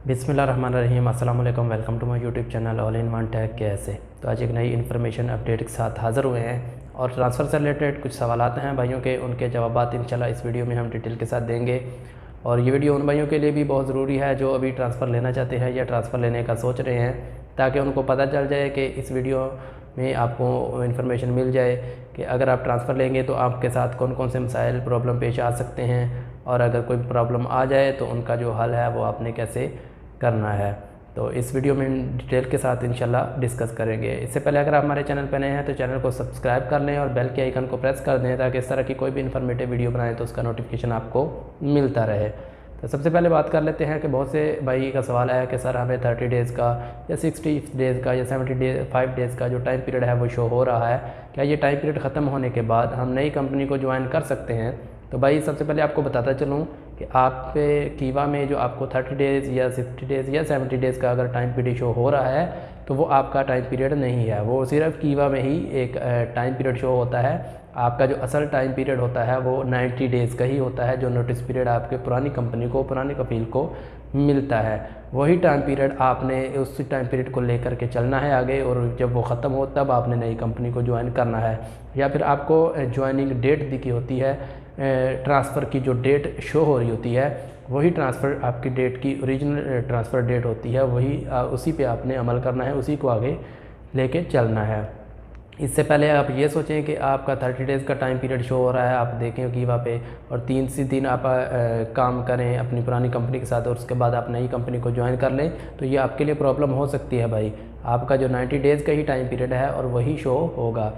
बिस्मिल्लाहिर्रहमानिर्रहीम, अस्सलाम वालेकुम। Welcome to my YouTube channel all in one tech कैसे। तो आज एक नई इन्फॉर्मेशन अपडेट के साथ हाज़िर हुए हैं और ट्रांसफ़र से रिलेटेड कुछ सवालात हैं भाइयों के, उनके जवाबात इंशाल्लाह इस वीडियो में हम डिटेल के साथ देंगे। और ये वीडियो उन भाइयों के लिए भी बहुत ज़रूरी है जो अभी ट्रांसफ़र लेना चाहते हैं या ट्रांसफ़र लेने का सोच रहे हैं, ताकि उनको पता चल जाए कि इस वीडियो में आपको इन्फॉर्मेशन मिल जाए कि अगर आप ट्रांसफ़र लेंगे तो आपके साथ कौन कौन से मसाइल प्रॉब्लम पेश आ सकते हैं, और अगर कोई प्रॉब्लम आ जाए तो उनका जो हल है वो आपने कैसे करना है। तो इस वीडियो में डिटेल के साथ इंशाल्लाह डिस्कस करेंगे। इससे पहले अगर आप हमारे चैनल पर नए हैं तो चैनल को सब्सक्राइब कर लें और बेल के आइकन को प्रेस कर दें, ताकि इस तरह की कोई भी इन्फॉर्मेटिव वीडियो बनाएं तो उसका नोटिफिकेशन आपको मिलता रहे। तो सबसे पहले बात कर लेते हैं कि बहुत से भाई का सवाल है कि सर हमें 30 डेज़ का या 60 डेज़ का या 75 डेज़ का जो टाइम पीरियड है वो शो हो रहा है, क्या ये टाइम पीरियड ख़त्म होने के बाद हम नई कंपनी को ज्वाइन कर सकते हैं। तो भाई सबसे पहले आपको बताता चलूँ कि आप पे कीवा में जो आपको 30 डेज़ या 60 डेज़ या 70 डेज़ का अगर टाइम पीरियड शो हो रहा है तो वो आपका टाइम पीरियड नहीं है, वो सिर्फ कीवा में ही एक टाइम पीरियड शो होता है। आपका जो असल टाइम पीरियड होता है वो 90 डेज़ का ही होता है, जो नोटिस पीरियड आपके पुरानी कंपनी को, पुरानी कफील को मिलता है। वही टाइम पीरियड आपने उस टाइम पीरियड को लेकर के चलना है आगे, और जब वो ख़त्म हो तब आपने नई कंपनी को ज्वाइन करना है। या फिर आपको ज्वाइनिंग डेट दिखी होती है, ट्रांसफ़र की जो डेट शो हो रही होती है वही ट्रांसफ़र आपकी डेट की ओरिजिनल ट्रांसफ़र डेट होती है, वही उसी पे आपने अमल करना है, उसी को आगे लेके चलना है। इससे पहले आप ये सोचें कि आपका 30 डेज़ का टाइम पीरियड शो हो रहा है, आप देखें कीवा पे, और 3 से 3 आप काम करें अपनी पुरानी कंपनी के साथ और उसके बाद आप नई कंपनी को ज्वाइन कर लें, तो ये आपके लिए प्रॉब्लम हो सकती है भाई। आपका जो 90 डेज़ का ही टाइम पीरियड है और वही शो होगा।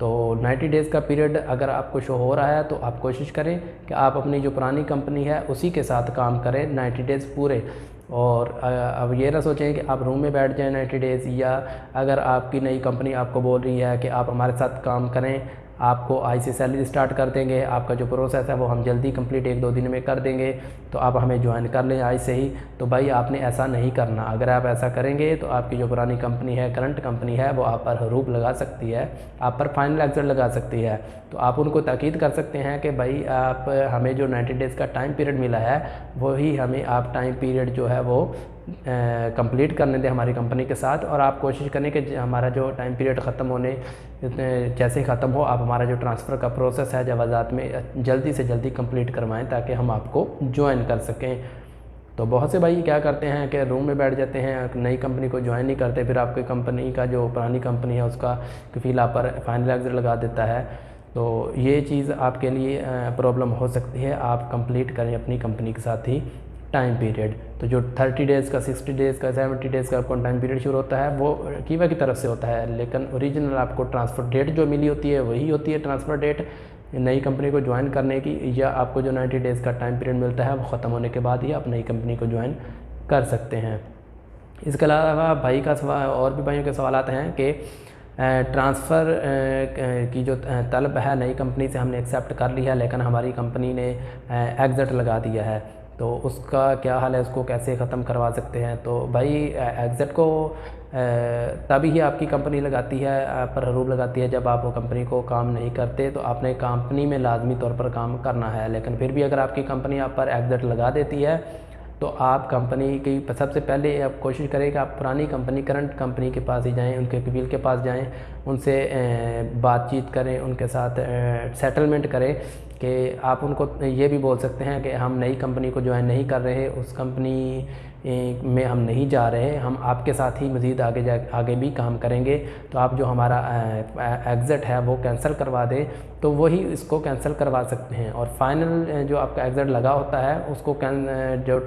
तो 90 डेज़ का पीरियड अगर आपको शो हो रहा है तो आप कोशिश करें कि आप अपनी जो पुरानी कंपनी है उसी के साथ काम करें 90 डेज़ पूरे। और अब ये ना सोचें कि आप रूम में बैठ जाएं 90 डेज़, या अगर आपकी नई कंपनी आपको बोल रही है कि आप हमारे साथ काम करें, आपको आई से सैलरी स्टार्ट कर देंगे, आपका जो प्रोसेस है वो हम जल्दी कंप्लीट 1-2 दिन में कर देंगे, तो आप हमें ज्वाइन कर लें आई से ही। तो भाई आपने ऐसा नहीं करना। अगर आप ऐसा करेंगे तो आपकी जो पुरानी कंपनी है, करंट कंपनी है, वो आप पर हरूप लगा सकती है, आप पर फाइनल एग्जिट लगा सकती है। तो आप उनको ताकीद कर सकते हैं कि भाई आप हमें जो 90 डेज़ का टाइम पीरियड मिला है वही हमें आप टाइम पीरियड जो है वो कंप्लीट करने दें हमारी कंपनी के साथ, और आप कोशिश करें कि हमारा जो टाइम पीरियड ख़त्म होने जैसे ही ख़त्म हो आप हमारा जो ट्रांसफ़र का प्रोसेस है जवाज़ात में जल्दी से जल्दी कंप्लीट करवाएं, ताकि हम आपको ज्वाइन कर सकें। तो बहुत से भाई क्या करते हैं कि रूम में बैठ जाते हैं, नई कंपनी को ज्वाइन नहीं करते, फिर आपकी कंपनी का जो पुरानी कंपनी है उसका कफील आप पर फाइनल एग्जिट लगा देता है। तो ये चीज़ आपके लिए प्रॉब्लम हो सकती है। आप कंप्लीट करें अपनी कंपनी के साथ ही टाइम पीरियड। तो जो 30 डेज़ का, 60 डेज़ का, 70 डेज़ का आपको टाइम पीरियड शुरू होता है वो कीवा की तरफ से होता है, लेकिन ओरिजिनल आपको ट्रांसफ़र डेट जो मिली होती है वही होती है ट्रांसफ़र डेट नई कंपनी को ज्वाइन करने की। या आपको जो 90 डेज़ का टाइम पीरियड मिलता है वो ख़त्म होने के बाद ही आप नई कंपनी को ज्वाइन कर सकते हैं। इसके अलावा भाई का सवाल, और भी भाइयों के सवाल आते हैं कि ट्रांसफ़र की जो तलब है नई कंपनी से हमने एक्सेप्ट कर लिया है, लेकिन हमारी कंपनी ने एग्ज़िट लगा दिया है, तो उसका क्या हाल है, उसको कैसे ख़त्म करवा सकते हैं। तो भाई एग्ज़िट को तभी ही आपकी कंपनी लगाती है, पर हरूप लगाती है, जब आप वो कंपनी को काम नहीं करते। तो आपने कंपनी में लाजमी तौर पर काम करना है, लेकिन फिर भी अगर आपकी कंपनी आप पर एग्ज़िट लगा देती है तो आप कंपनी की सबसे पहले आप कोशिश करें कि आप पुरानी कंपनी, करंट कंपनी के पास ही जाएं, उनके वकील के पास जाएं, उनसे बातचीत करें, उनके साथ सेटलमेंट करें कि आप उनको ये भी बोल सकते हैं कि हम नई कंपनी को ज्वाइन नहीं कर रहे, उस कंपनी में हम नहीं जा रहे, हम आपके साथ ही मज़ीद आगे भी काम करेंगे, तो आप जो हमारा एग्ज़िट है वो कैंसिल करवा दें। तो वही इसको कैंसिल करवा सकते हैं। और फाइनल जो आपका एग्ज़िट लगा होता है उसको जो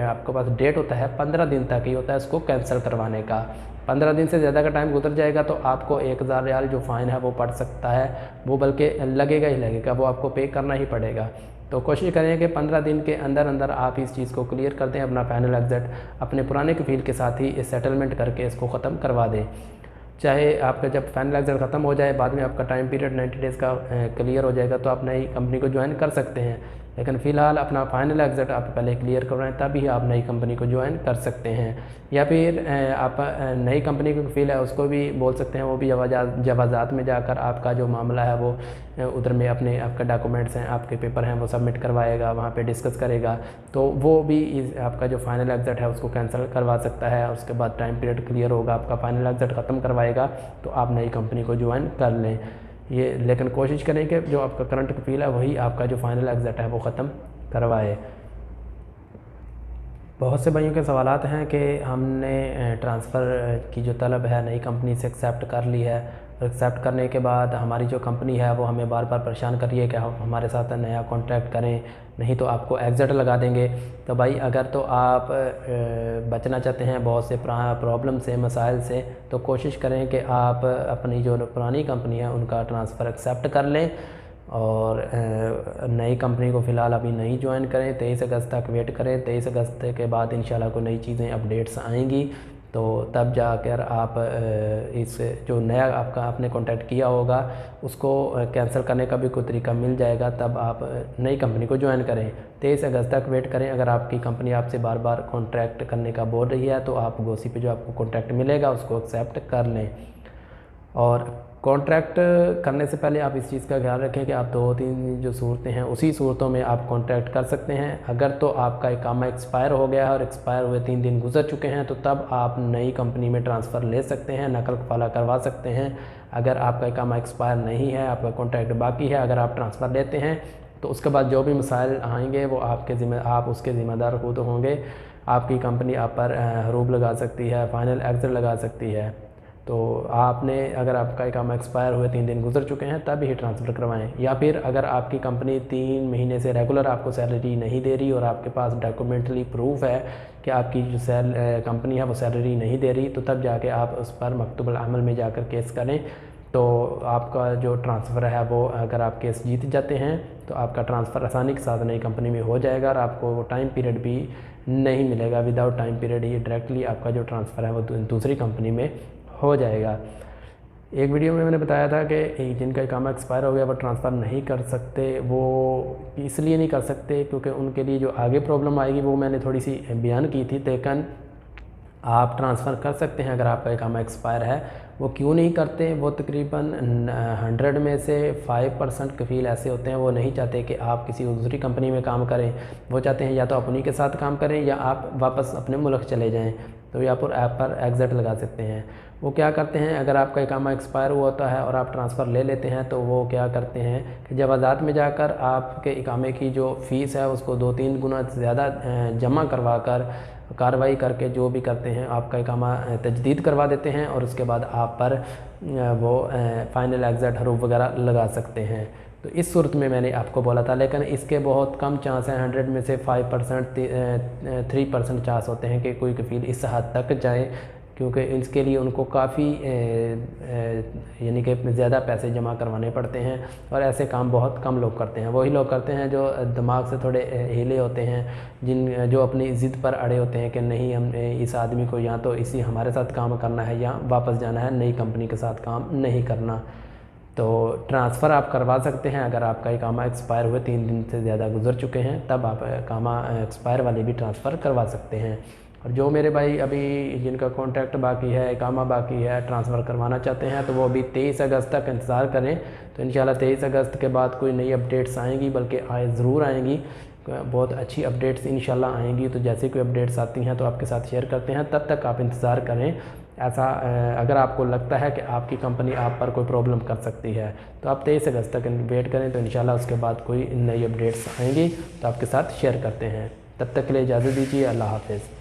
आपके पास डेट होता है 15 दिन तक ही होता है उसको कैंसिल करवाने का। 15 दिन से ज़्यादा का टाइम गुजर जाएगा तो आपको 1000 रियाल जो फ़ाइन है वो पड़ सकता है, वो बल्कि लगेगा ही लगेगा, वो आपको पे करना ही पड़ेगा। तो कोशिश करें कि 15 दिन के अंदर अंदर आप इस चीज़ को क्लियर कर दें, अपना फाइनल एग्ज़िट अपने पुराने कफील के साथ ही सेटलमेंट करके इसको ख़त्म करवा दें। चाहे आपका जब फाइनल एग्ज़िट ख़त्म हो जाए, बाद में आपका टाइम पीरियड 90 डेज़ का क्लियर हो जाएगा, तो आप नई कंपनी को ज्वाइन कर सकते हैं। लेकिन फ़िलहाल अपना फाइनल एग्ज़िट आप पहले क्लियर करवाएं, तभी आप नई कंपनी को ज्वाइन कर सकते हैं। या फिर आप नई कंपनी को फील है उसको भी बोल सकते हैं, वो भी जवाजात में जाकर आपका जो मामला है वो उधर में अपने आपका डॉक्यूमेंट्स हैं, आपके पेपर हैं, वो सबमिट करवाएगा, वहाँ पे डिस्कस करेगा। तो वो भी आपका जो फाइनल एग्ज़िट है उसको कैंसिल करवा सकता है। उसके बाद टाइम पीरियड क्लियर होगा, आपका फाइनल एग्ज़िट ख़त्म करवाएगा, तो आप नई कंपनी को ज्वाइन कर लें। ये लेकिन कोशिश करें कि जो आपका करंट कफील है वही आपका जो फाइनल एग्ज़िट है वो ख़त्म करवाए। बहुत से भाइयों के सवालात हैं कि हमने ट्रांसफ़र की जो तलब है नई कंपनी से एक्सेप्ट कर ली है, एक्सेप्ट करने के बाद हमारी जो कंपनी है वो हमें बार बार परेशान कर रही है कि हम हमारे साथ नया कॉन्ट्रैक्ट करें, नहीं तो आपको एग्ज़िट लगा देंगे। तो भाई अगर तो आप बचना चाहते हैं बहुत से प्रॉब्लम से, मसाइल से, तो कोशिश करें कि आप अपनी जो पुरानी कंपनी है उनका ट्रांसफ़र एक्सेप्ट कर लें और नई कंपनी को फ़िलहाल अभी नहीं ज्वाइन करें। 23 अगस्त तक वेट करें। 23 अगस्त के बाद इंशाल्लाह कोई नई चीज़ें अपडेट्स आएंगी, तो तब जाकर आप इस जो नया आपने कॉन्टैक्ट किया होगा उसको कैंसिल करने का भी कोई तरीका मिल जाएगा, तब आप नई कंपनी को ज्वाइन करें। 23 अगस्त तक वेट करें। अगर आपकी कंपनी आपसे बार बार कॉन्ट्रैक्ट करने का बोल रही है तो आप गोसी पे जो आपको कॉन्ट्रैक्ट मिलेगा उसको एक्सेप्ट कर लें। और कॉन्ट्रैक्ट करने से पहले आप इस चीज़ का ख्याल रखें कि आप 2-3 जो सूरतें हैं उसी सूरतों में आप कॉन्ट्रैक्ट कर सकते हैं। अगर तो आपका इकामा एक्सपायर हो गया है और एक्सपायर हुए 3 दिन गुजर चुके हैं तो तब आप नई कंपनी में ट्रांसफ़र ले सकते हैं, नकल कफाला करवा सकते हैं। अगर आपका इकामा एक्सपायर नहीं है, आपका कॉन्ट्रैक्ट बाकी है, अगर आप ट्रांसफ़र लेते हैं तो उसके बाद जो भी मसाइल आएंगे वो आप उसके ज़िम्मेदार खुद होंगे। आपकी कंपनी आप पर हरूब लगा सकती है, फाइनल एग्ज़िट लगा सकती है। तो आपने अगर आपका इकामा एक्सपायर हुए 3 दिन गुजर चुके हैं तब ही ट्रांसफ़र करवाएं। या फिर अगर आपकी कंपनी 3 महीने से रेगुलर आपको सैलरी नहीं दे रही और आपके पास डॉक्यूमेंटली प्रूफ है कि आपकी जो कंपनी है वो सैलरी नहीं दे रही, तो तब जाके आप उस पर मकतूबुल अमल में जाकर केस करें। तो आपका जो ट्रांसफ़र है वो अगर आप केस जीत जाते हैं तो आपका ट्रांसफ़र आसानी के साथ नई कंपनी में हो जाएगा और आपको वो टाइम पीरियड भी नहीं मिलेगा। विदाउट टाइम पीरियड ही डायरेक्टली आपका जो ट्रांसफ़र है वो दूसरी कंपनी में हो जाएगा। एक वीडियो में मैंने बताया था कि जिनका इकामा एक्सपायर हो गया वो ट्रांसफ़र नहीं कर सकते, वो इसलिए नहीं कर सकते क्योंकि उनके लिए जो आगे प्रॉब्लम आएगी वो मैंने थोड़ी सी बयान की थी। लेकिन आप ट्रांसफ़र कर सकते हैं अगर आपका इकामा एक्सपायर है। वो क्यों नहीं करते? वो तकरीबन 100 में से 5% कफील ऐसे होते हैं वो नहीं चाहते कि आप किसी दूसरी कंपनी में काम करें। वो चाहते हैं या तो आप उन्हीं के साथ काम करें या आप वापस अपने मुल्क चले जाएं। तो यहाँ पर ऐप पर एग्ज़िट लगा सकते हैं। वो क्या करते हैं, अगर आपका इकामा एक्सपायर हुआ होता है और आप ट्रांसफ़र ले लेते हैं तो वो क्या करते हैं कि जवाज़ात में जाकर आपके इकामे की जो फ़ीस है उसको 2-3 गुना ज़्यादा जमा करवा कर कार्रवाई करके जो भी करते हैं आपका इकामा तजदीद करवा देते हैं और उसके बाद आप पर वो फाइनल एग्ज़िट हरूफ वगैरह लगा सकते हैं। तो इस सूरत में मैंने आपको बोला था, लेकिन इसके बहुत कम चांस हैं। 100 में से 5% 3% चांस होते हैं कि कोई कफील इस हद तक जाए, क्योंकि इसके लिए उनको काफ़ी यानी कि ज़्यादा पैसे जमा करवाने पड़ते हैं और ऐसे काम बहुत कम लोग करते हैं। वही लोग करते हैं जो दिमाग से थोड़े हिले होते हैं, जो अपनी ज़िद पर अड़े होते हैं कि नहीं, हम इस आदमी को या तो इसी हमारे साथ काम करना है या वापस जाना है, नई कंपनी के साथ काम नहीं करना। तो ट्रांसफ़र आप करवा सकते हैं अगर आपका इकामा एक्सपायर हुए 3 दिन से ज़्यादा गुजर चुके हैं, तब आप इकामा एक्सपायर वाले भी ट्रांसफ़र करवा सकते हैं। और जो मेरे भाई अभी जिनका कॉन्ट्रैक्ट बाकी है, इकामा बाकी है, ट्रांसफ़र करवाना चाहते हैं तो वो अभी 23 अगस्त तक इंतज़ार करें। तो इंशाल्लाह 23 अगस्त के बाद कोई नई अपडेट्स आएंगी, बल्कि ज़रूर आएंगी, बहुत अच्छी अपडेट्स इंशाल्लाह आएंगी। तो जैसे कोई अपडेट्स आती हैं तो आपके साथ शेयर करते हैं, तब तक आप इंतज़ार करें। ऐसा अगर आपको लगता है कि आपकी कंपनी आप पर कोई प्रॉब्लम कर सकती है तो आप 23 अगस्त तक वेट करें, तो इंशाल्लाह उसके बाद कोई नई अपडेट्स आएंगी तो आपके साथ शेयर करते हैं। तब तक के लिए इजाज़त दीजिए। अल्लाह हाफ़िज़।